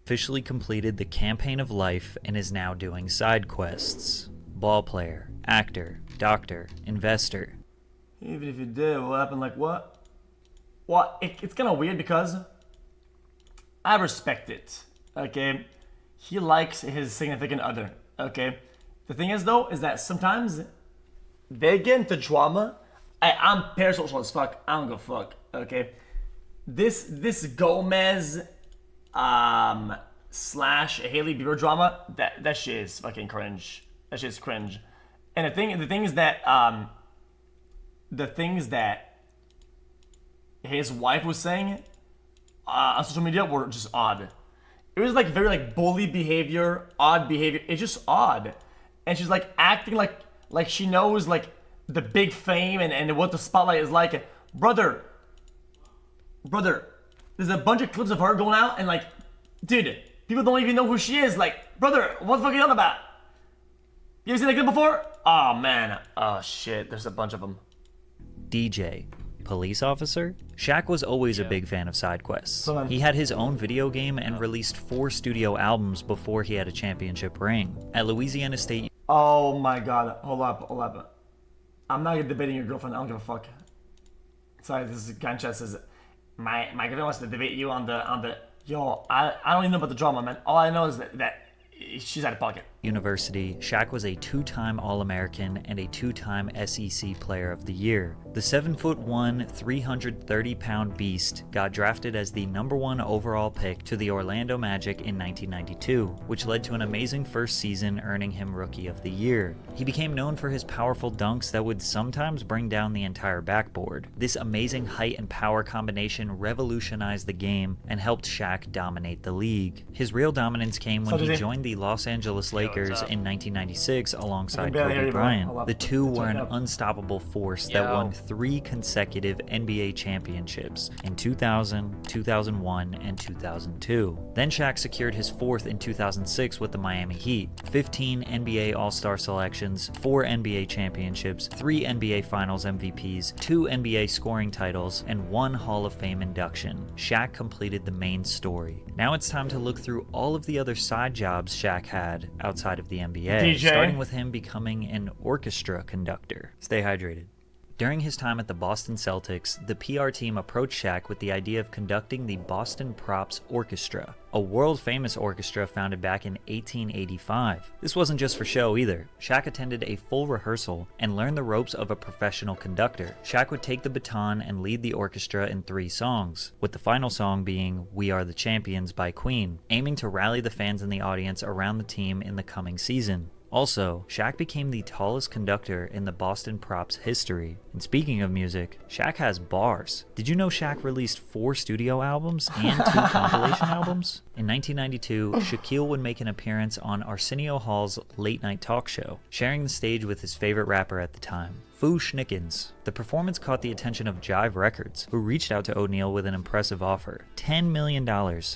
officially completed the campaign of life and is now doing side quests. Ball player, actor, doctor, investor. Even if you did, what happened? Like what? Well, it's kind of weird because I respect it. Okay, he likes his significant other. Okay, the thing is though, is that sometimes they get into drama. I'm parasocial as fuck. I don't give a fuck. Okay, this Gomez slash Haley Bieber drama, that shit is fucking cringe. That shit is cringe. And the thing is that the things that his wife was saying on social media were just odd. It was like very like bully behavior, odd behavior. It's just odd. And she's like acting like she knows like the big fame and what the spotlight is like. Brother, there's a bunch of clips of her going out and like, dude, people don't even know who she is. Like, brother, what the fuck are you on about? You ever seen that clip before? Oh man, oh shit, there's a bunch of them. DJ. Police officer? Shaq was always a big fan of side quests. He had his own video game and released 4 studio albums before he had a championship ring. At Louisiana State... Oh my god, hold up. I'm not debating your girlfriend, I don't give a fuck. Sorry, this is Gunchest says, my girlfriend wants to debate you on the... Yo, I don't even know about the drama, man. All I know is that she's out of pocket. University, Shaq was a 2-time All-American and a 2-time SEC Player of the Year. The 7'1", 330-pound beast got drafted as the #1 overall pick to the Orlando Magic in 1992, which led to an amazing first season, earning him Rookie of the Year. He became known for his powerful dunks that would sometimes bring down the entire backboard. This amazing height and power combination revolutionized the game and helped Shaq dominate the league. His real dominance came when he joined the Los Angeles Lakers in 1996 alongside Kobe Bryant. The two were an unstoppable force that won 3 consecutive NBA championships in 2000, 2001, and 2002. Then Shaq secured his 4th in 2006 with the Miami Heat. 15 NBA All-Star selections, 4 NBA championships, 3 NBA Finals MVPs, 2 NBA scoring titles, and 1 Hall of Fame induction. Shaq completed the main story. Now it's time to look through all of the other side jobs Shaq had outside of the NBA, starting with him becoming an orchestra conductor. Stay hydrated. During his time at the Boston Celtics, the PR team approached Shaq with the idea of conducting the Boston Props Orchestra, a world-famous orchestra founded back in 1885. This wasn't just for show either. Shaq attended a full rehearsal and learned the ropes of a professional conductor. Shaq would take the baton and lead the orchestra in 3 songs, with the final song being We Are the Champions by Queen, aiming to rally the fans in the audience around the team in the coming season. Also, Shaq became the tallest conductor in the Boston Props history. And speaking of music, Shaq has bars. Did you know Shaq released 4 studio albums and 2 compilation albums? In 1992, Shaquille would make an appearance on Arsenio Hall's late night talk show, sharing the stage with his favorite rapper at the time, Fu Schnickens. The performance caught the attention of Jive Records, who reached out to O'Neal with an impressive offer, $10 million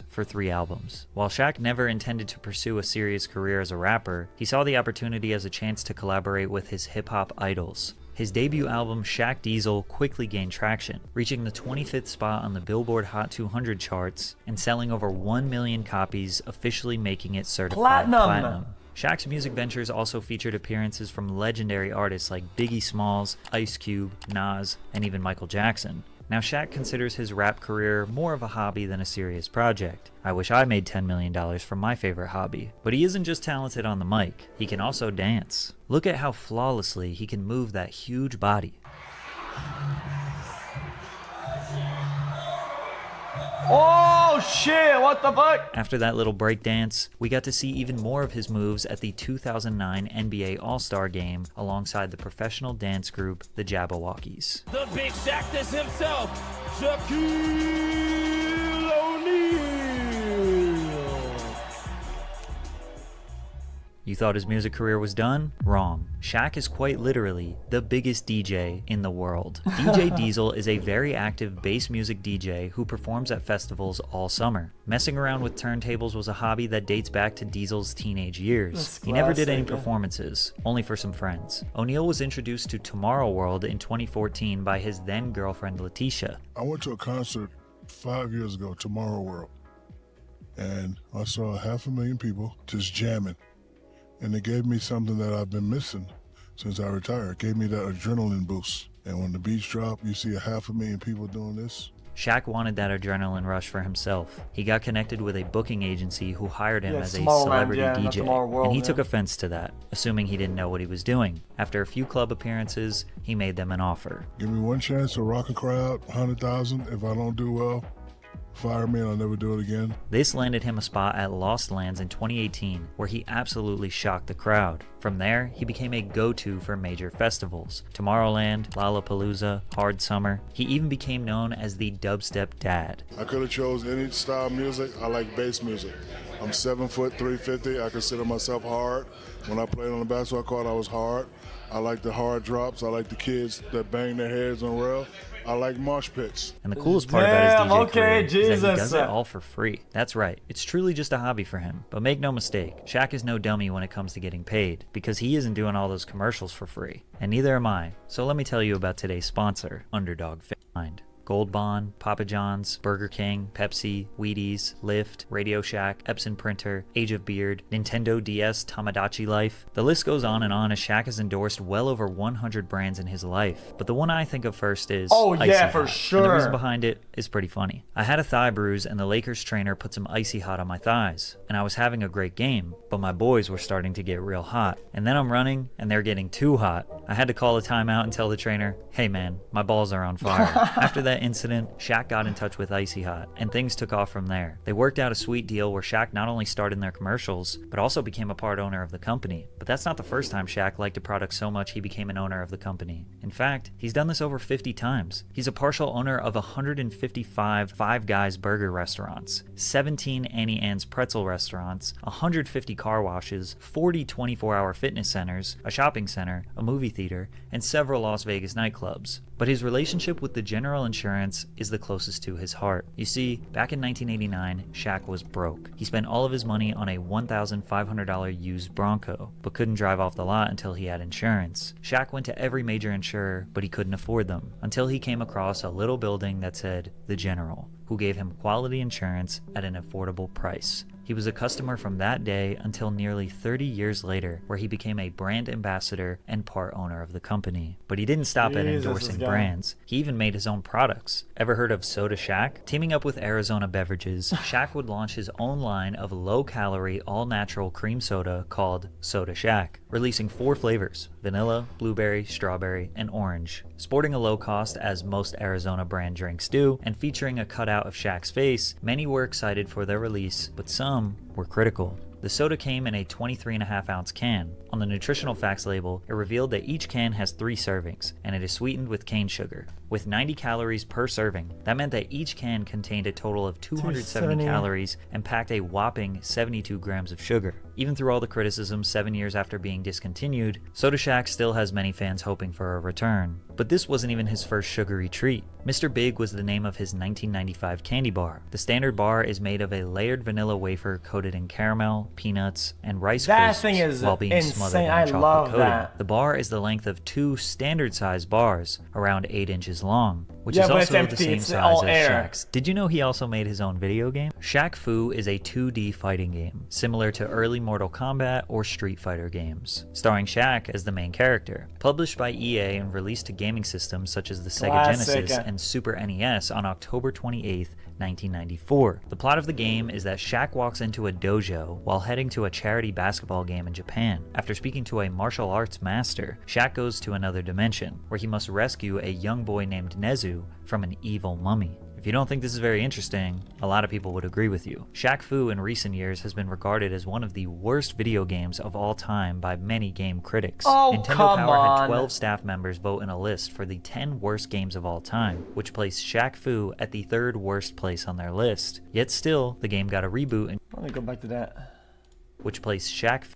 for 3 albums. While Shaq never intended to pursue a serious career as a rapper, he saw the opportunity as a chance to collaborate with his hip-hop idols. His debut album, Shaq Diesel, quickly gained traction, reaching the 25th spot on the Billboard Hot 200 charts and selling over 1 million copies, officially making it certified platinum. Shaq's music ventures also featured appearances from legendary artists like Biggie Smalls, Ice Cube, Nas, and even Michael Jackson. Now Shaq considers his rap career more of a hobby than a serious project. I wish I made $10 million from my favorite hobby. But he isn't just talented on the mic, he can also dance. Look at how flawlessly he can move that huge body. Oh shit, what the fuck? After that little break dance, we got to see even more of his moves at the 2009 NBA All-Star Game alongside the professional dance group, the Jabbawockeez. The big Shaqtus himself, Shaquille O'Neal. You thought his music career was done? Wrong. Shaq is quite literally the biggest DJ in the world. DJ Diesel is a very active bass music DJ who performs at festivals all summer. Messing around with turntables was a hobby that dates back to Diesel's teenage years. He never did any performances, only for some friends. O'Neal was introduced to Tomorrow World in 2014 by his then girlfriend Letitia. I went to a concert 5 years ago, Tomorrow World. and I saw 500,000 people just jamming. And it gave me something that I've been missing since I retired. It gave me that adrenaline boost. And when the beats drop, you see 500,000 people doing this. Shaq wanted that adrenaline rush for himself. He got connected with a booking agency who hired him as a celebrity DJ, and he took offense to that, assuming he didn't know what he was doing. After a few club appearances, he made them an offer. Give me one chance to rock a crowd, 100,000. If I don't do well, fire me and I'll never do it again. This landed him a spot at Lost Lands in 2018, where he absolutely shocked the crowd. From there, he became a go-to for major festivals: Tomorrowland, Lollapalooza, Hard Summer. He even became known as the dubstep dad. I could have chose any style of music. I like bass music. I'm 7 foot 350. I consider myself hard. When I played on the basketball court, I was hard. I like the hard drops. I like the kids that bang their heads on rail. I like mosh pits. And the coolest part about his DJ career is that he Jesus. does it all for free. That's right, it's truly just a hobby for him. But make no mistake, Shaq is no dummy when it comes to getting paid, because he isn't doing all those commercials for free. And neither am I. So let me tell you about today's sponsor, Underdog Find. Gold Bond, Papa John's, Burger King, Pepsi, Wheaties, Lyft, Radio Shack, Epson Printer, Age of Beard, Nintendo DS, Tamagotchi Life. The list goes on as Shaq has endorsed well over 100 brands in his life. But the one I think of first is Icy Hot. for sure. And the reason behind it is pretty funny. I had a thigh bruise and the Lakers trainer put some Icy Hot on my thighs. And I was having a great game, but my boys were starting to get real hot. And then I'm running and they're getting too hot. I had to call a timeout and tell the trainer, hey man, my balls are on fire. After that incident, Shaq got in touch with Icy Hot, and things took off from there. They worked out a sweet deal where Shaq not only starred in their commercials, but also became a part owner of the company. But that's not the first time Shaq liked a product so much he became an owner of the company. In fact, he's done this over 50 times. He's a partial owner of 155 Five Guys burger restaurants, 17 Annie Ann's pretzel restaurants, 150 car washes, 40 24-hour fitness centers, a shopping center, a movie theater, and several Las Vegas nightclubs. But his relationship with the General Insurance is the closest to his heart. You see, back in 1989, Shaq was broke. He spent all of his money on a $1,500 used Bronco, but couldn't drive off the lot until he had insurance. Shaq went to every major insurer, but he couldn't afford them, until he came across a little building that said, The General, who gave him quality insurance at an affordable price. He was a customer from that day until nearly 30 years later, where he became a brand ambassador and part owner of the company. But he didn't stop at endorsing brands. He even made his own products. Ever heard of Soda Shack? Teaming up with Arizona Beverages, Shaq would launch his own line of low-calorie, all-natural cream soda called Soda Shack, releasing 4 flavors: vanilla, blueberry, strawberry, and orange. Sporting a low cost, as most Arizona brand drinks do, and featuring a cutout of Shaq's face, many were excited for their release, but some were critical. The soda came in a 23.5-ounce can. On the nutritional facts label, it revealed that each can has 3 servings, and it is sweetened with cane sugar. With 90 calories per serving, that meant that each can contained a total of 270 calories and packed a whopping 72 grams of sugar. Even through all the criticism 7 years after being discontinued, Soda Shack still has many fans hoping for a return. But this wasn't even his first sugary treat. Mr. Big was the name of his 1995 candy bar. The standard bar is made of a layered vanilla wafer coated in caramel, peanuts, and Rice Crisps while being smothered in chocolate coating. The bar is the length of 2 standard-sized bars, around 8 inches long, which is also the same size as Shaq's. Did you know he also made his own video game? Shaq Fu is a 2D fighting game, similar to early Mortal Kombat or Street Fighter games, starring Shaq as the main character. Published by EA and released to gaming systems such as the Sega Genesis and Super NES on October 28th, 1994. The plot of the game is that Shaq walks into a dojo while heading to a charity basketball game in Japan. After speaking to a martial arts master, Shaq goes to another dimension, where he must rescue a young boy named Nezu from an evil mummy. If you don't think this is very interesting, a lot of people would agree with you. Shaq Fu in recent years has been regarded as one of the worst video games of all time by many game critics. Nintendo Power had 12 staff members vote in a list for the 10 worst games of all time, which placed Shaq Fu at the 3rd worst place on their list. Yet still, the game got a reboot and let me go back to that. Which placed Shaq Fu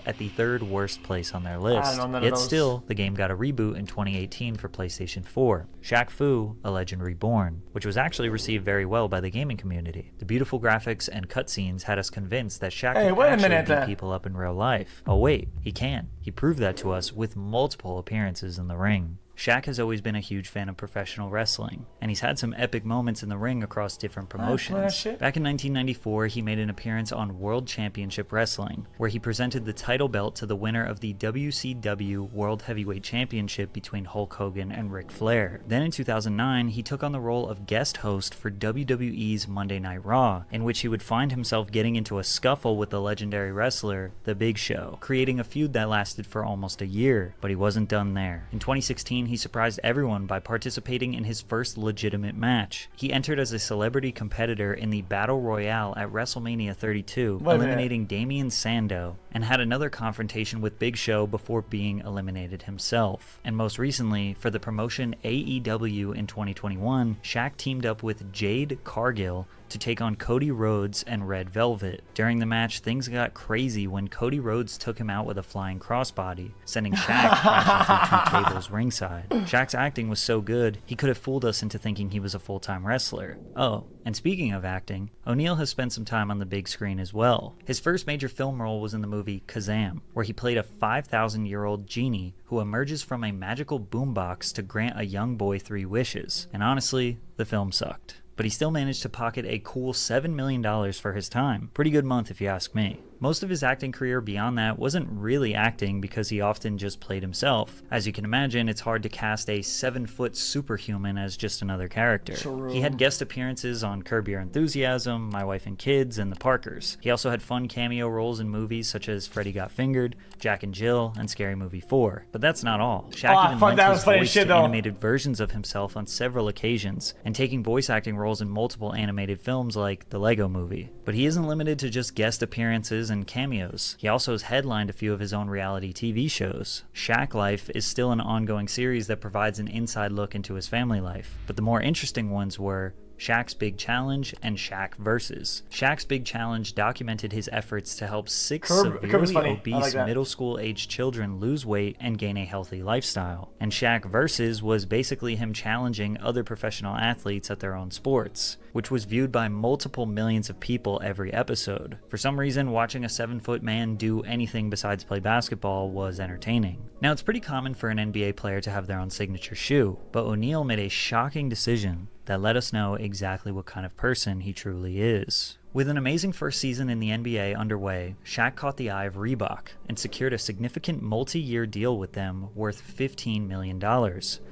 at the 3rd worst place on their list. Yet still, the game got a reboot in 2018 for PlayStation 4, Shaq Fu: A Legend Reborn, which was actually received very well by the gaming community. The beautiful graphics and cutscenes had us convinced that Shaq could actually beat people up in real life. Oh wait, he can. He proved that to us with multiple appearances in the ring. Shaq has always been a huge fan of professional wrestling, and he's had some epic moments in the ring across different promotions. Back in 1994, he made an appearance on World Championship Wrestling, where he presented the title belt to the winner of the WCW World Heavyweight Championship between Hulk Hogan and Ric Flair. Then in 2009, he took on the role of guest host for WWE's Monday Night Raw, in which he would find himself getting into a scuffle with the legendary wrestler, The Big Show, creating a feud that lasted for almost a year, but he wasn't done there. In 2016, he surprised everyone by participating in his first legitimate match. He entered as a celebrity competitor in the Battle Royale at WrestleMania 32, eliminating Damien Sandow, and had another confrontation with Big Show before being eliminated himself. And most recently, for the promotion AEW in 2021, Shaq teamed up with Jade Cargill to take on Cody Rhodes and Red Velvet. During the match, things got crazy when Cody Rhodes took him out with a flying crossbody, sending Shaq crashing through 2 tables ringside. Shaq's acting was so good, he could have fooled us into thinking he was a full-time wrestler. Oh, and speaking of acting, O'Neal has spent some time on the big screen as well. His first major film role was in the movie Kazam, where he played a 5,000-year-old genie who emerges from a magical boombox to grant a young boy 3 wishes. And honestly, the film sucked. But he still managed to pocket a cool $7 million for his time. Pretty good month if you ask me. Most of his acting career beyond that wasn't really acting because he often just played himself. As you can imagine, it's hard to cast a 7-foot superhuman as just another character. True. He had guest appearances on Curb Your Enthusiasm, My Wife and Kids, and The Parkers. He also had fun cameo roles in movies such as Freddy Got Fingered, Jack and Jill, and Scary Movie 4. But that's not all. Shaq even lent his voice to animated versions of himself on several occasions, and taking voice acting roles in multiple animated films like The Lego Movie. But he isn't limited to just guest appearances and cameos. He also has headlined a few of his own reality TV shows. Shaq Life is still an ongoing series that provides an inside look into his family life, but the more interesting ones were Shaq's Big Challenge and Shaq Versus. Shaq's Big Challenge documented his efforts to help 6 severely obese middle school aged children lose weight and gain a healthy lifestyle. And Shaq Versus was basically him challenging other professional athletes at their own sports, which was viewed by multiple millions of people every episode. For some reason, watching a 7-foot man do anything besides play basketball was entertaining. Now, it's pretty common for an NBA player to have their own signature shoe, but O'Neal made a shocking decision that let us know exactly what kind of person he truly is. With an amazing first season in the NBA underway, Shaq caught the eye of Reebok and secured a significant multi-year deal with them worth $15 million.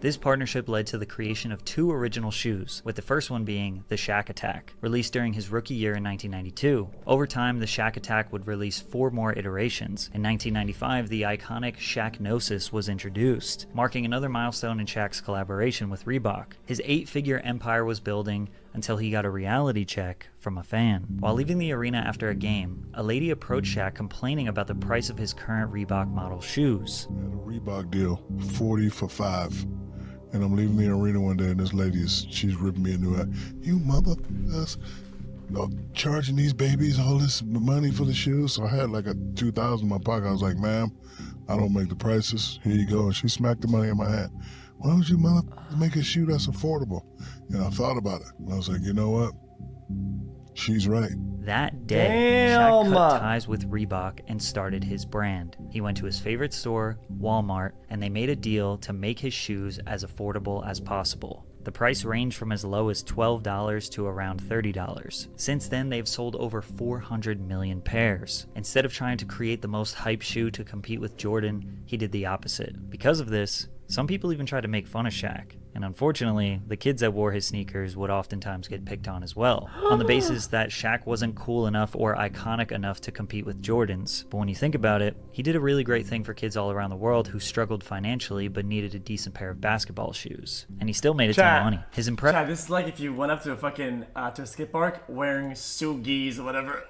This partnership led to the creation of 2 original shoes, with the first one being the Shaq Attack, released during his rookie year in 1992. Over time, the Shaq Attack would release 4 more iterations. In 1995, the iconic Shaqnosis was introduced, marking another milestone in Shaq's collaboration with Reebok. His 8-figure empire was building until he got a reality check from a fan. While leaving the arena after a game, a lady approached Shaq complaining about the price of his current Reebok model shoes. I had a Reebok deal, 40 for 5. And I'm leaving the arena one day and this lady she's ripping me a new hat. You mother, charging these babies all this money for the shoes. So I had like a $2,000 in my pocket. I was like, ma'am, I don't make the prices. Here you go. And she smacked the money in my hand. Why don't you mother make a shoe that's affordable? And I thought about it. And I was like, you know what? She's right. That day, Shaq cut ties with Reebok and started his brand. He went to his favorite store, Walmart, and they made a deal to make his shoes as affordable as possible. The price ranged from as low as $12 to around $30. Since then, they've sold over 400 million pairs. Instead of trying to create the most hype shoe to compete with Jordan, he did the opposite. Because of this, some people even tried to make fun of Shaq. And unfortunately, the kids that wore his sneakers would oftentimes get picked on as well, on the basis that Shaq wasn't cool enough or iconic enough to compete with Jordans. But when you think about it, he did a really great thing for kids all around the world who struggled financially but needed a decent pair of basketball shoes. And he still made a ton of money. His impression. This is like if you went up to a fucking to a skate park wearing Sugis or whatever.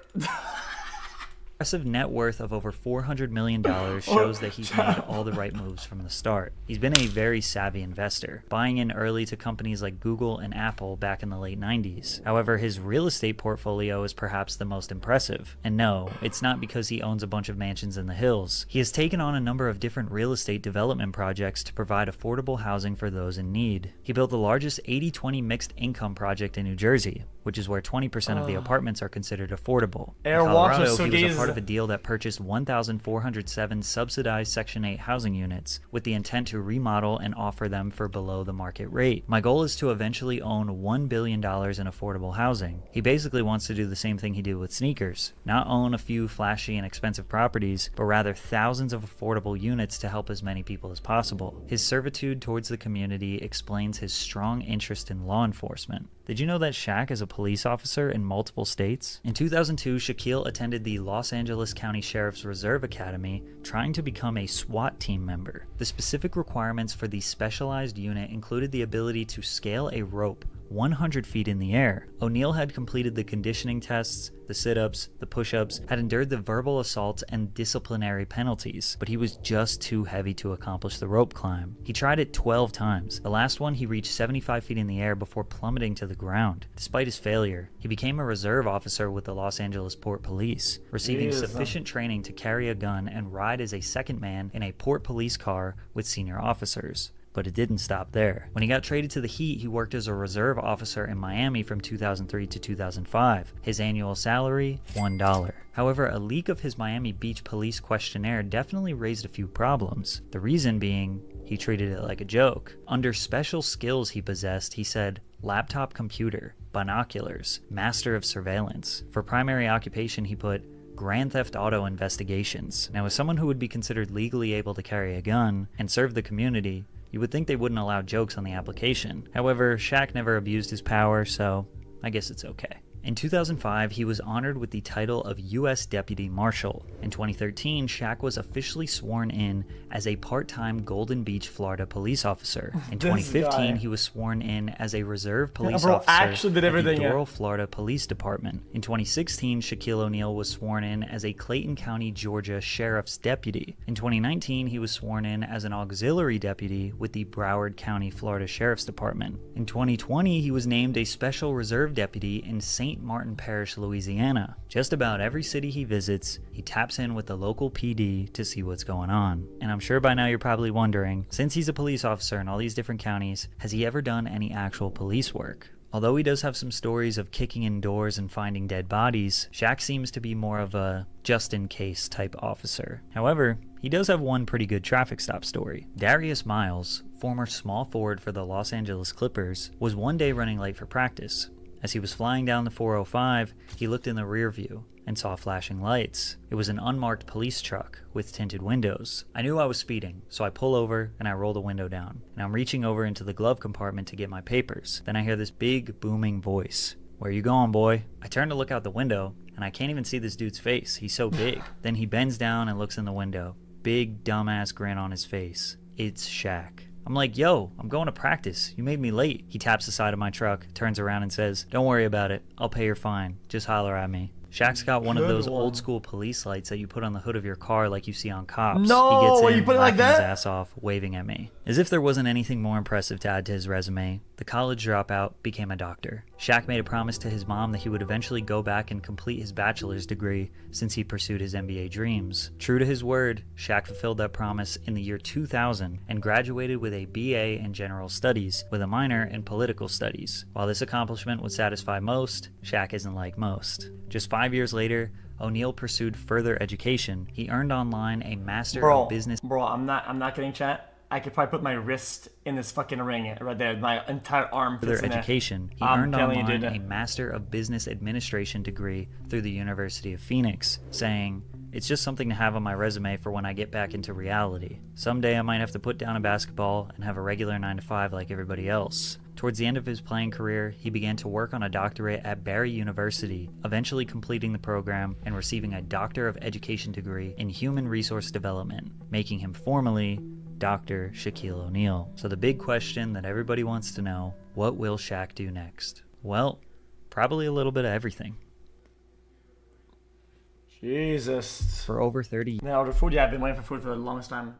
Impressive net worth of over $400 million shows that he's made all the right moves from the start. He's been a very savvy investor, buying in early to companies like Google and Apple back in the late 90s. However, his real estate portfolio is perhaps the most impressive. And no, it's not because he owns a bunch of mansions in the hills. He has taken on a number of different real estate development projects to provide affordable housing for those in need. He built the largest 80-20 mixed income project in New Jersey, which is where 20% of the apartments are considered affordable. In Colorado, he was a part part of a deal that purchased 1,407 subsidized Section 8 housing units with the intent to remodel and offer them for below the market rate. My goal is to eventually own $1 billion in affordable housing. He basically wants to do the same thing he did with sneakers, not own a few flashy and expensive properties, but rather thousands of affordable units to help as many people as possible. His servitude towards the community explains his strong interest in law enforcement. Did you know that Shaq is a police officer in multiple states? In 2002, Shaquille attended the Los Angeles County Sheriff's Reserve Academy, trying to become a SWAT team member. The specific requirements for the specialized unit included the ability to scale a rope 100 feet in the air. O'Neal had completed the conditioning tests, the sit-ups, the push-ups, had endured the verbal assaults and disciplinary penalties, but he was just too heavy to accomplish the rope climb. He tried it 12 times. The last one, he reached 75 feet in the air before plummeting to the ground. Despite his failure, he became a reserve officer with the Los Angeles Port Police, receiving sufficient training to carry a gun and ride as a second man in a Port Police car with senior officers. But it didn't stop there. When he got traded to the Heat, he worked as a reserve officer in Miami from 2003 to 2005. His annual salary, $1. However, a leak of his Miami Beach police questionnaire definitely raised a few problems. The reason being, he treated it like a joke. Under special skills he possessed, he said, laptop computer, binoculars, master of surveillance. For primary occupation, he put Grand Theft Auto investigations. Now, as someone who would be considered legally able to carry a gun and serve the community, you would think they wouldn't allow jokes on the application. However, Shaq never abused his power, so I guess it's okay. In 2005, he was honored with the title of U.S. Deputy Marshal. In 2013, Shaq was officially sworn in as a part-time Golden Beach, Florida police officer. In 2015, he was sworn in as a reserve police officer at the Doral, Florida Police Department. In 2016, Shaquille O'Neal was sworn in as a Clayton County, Georgia Sheriff's Deputy. In 2019, he was sworn in as an auxiliary deputy with the Broward County, Florida Sheriff's Department. In 2020, he was named a Special Reserve Deputy in St. Martin Parish, Louisiana. Just about every city he visits, he taps in with the local PD to see what's going on. And I'm sure by now you're probably wondering, since he's a police officer in all these different counties, has he ever done any actual police work? Although he does have some stories of kicking in doors and finding dead bodies, Shaq seems to be more of a just-in-case type officer. However, he does have one pretty good traffic stop story. Darius Miles, former small forward for the Los Angeles Clippers, was one day running late for practice. As he was flying down the 405, he looked in the rear view and saw flashing lights. It was an unmarked police truck with tinted windows. I knew I was speeding, so I pull over and I roll the window down. And I'm reaching over into the glove compartment to get my papers. Then I hear this big, booming voice. "Where you going, boy?" I turn to look out the window, and I can't even see this dude's face. He's so big. Then he bends down and looks in the window. Big, dumbass grin on his face. It's Shaq. I'm like, "Yo, I'm going to practice. You made me late." He taps the side of my truck, turns around and says, "Don't worry about it. I'll pay your fine. Just holler at me." Shaq's got one of those old school police lights that you put on the hood of your car like you see on cops. No, he gets in, you put it like laughing his that? ass off, waving at me. As if there wasn't anything more impressive to add to his resume, the college dropout became a doctor. Shaq made a promise to his mom that he would eventually go back and complete his bachelor's degree since he pursued his NBA dreams. True to his word, Shaq fulfilled that promise in the year 2000 and graduated with a BA in General Studies with a minor in Political Studies. While this accomplishment would satisfy most, Shaq isn't like most. Just 5 years later, O'Neal pursued further education. He earned online a Master of Business. Bro, I'm not getting chat. I could probably put my wrist in this fucking ring right there. My entire arm fits in there. Education. He earned online a Master of Business Administration degree through the University of Phoenix, saying, "It's just something to have on my resume for when I get back into reality. Someday I might have to put down a basketball and have a regular 9-to-5 like everybody else." Towards the end of his playing career, he began to work on a doctorate at Barry University, eventually completing the program and receiving a Doctor of Education degree in Human Resource Development, making him formally Dr. Shaquille O'Neal. So the big question that everybody wants to know, what will Shaq do next? Well, probably a little bit of everything. Jesus. For over 30 Now, order food? Yeah, I've been waiting for food for the longest time.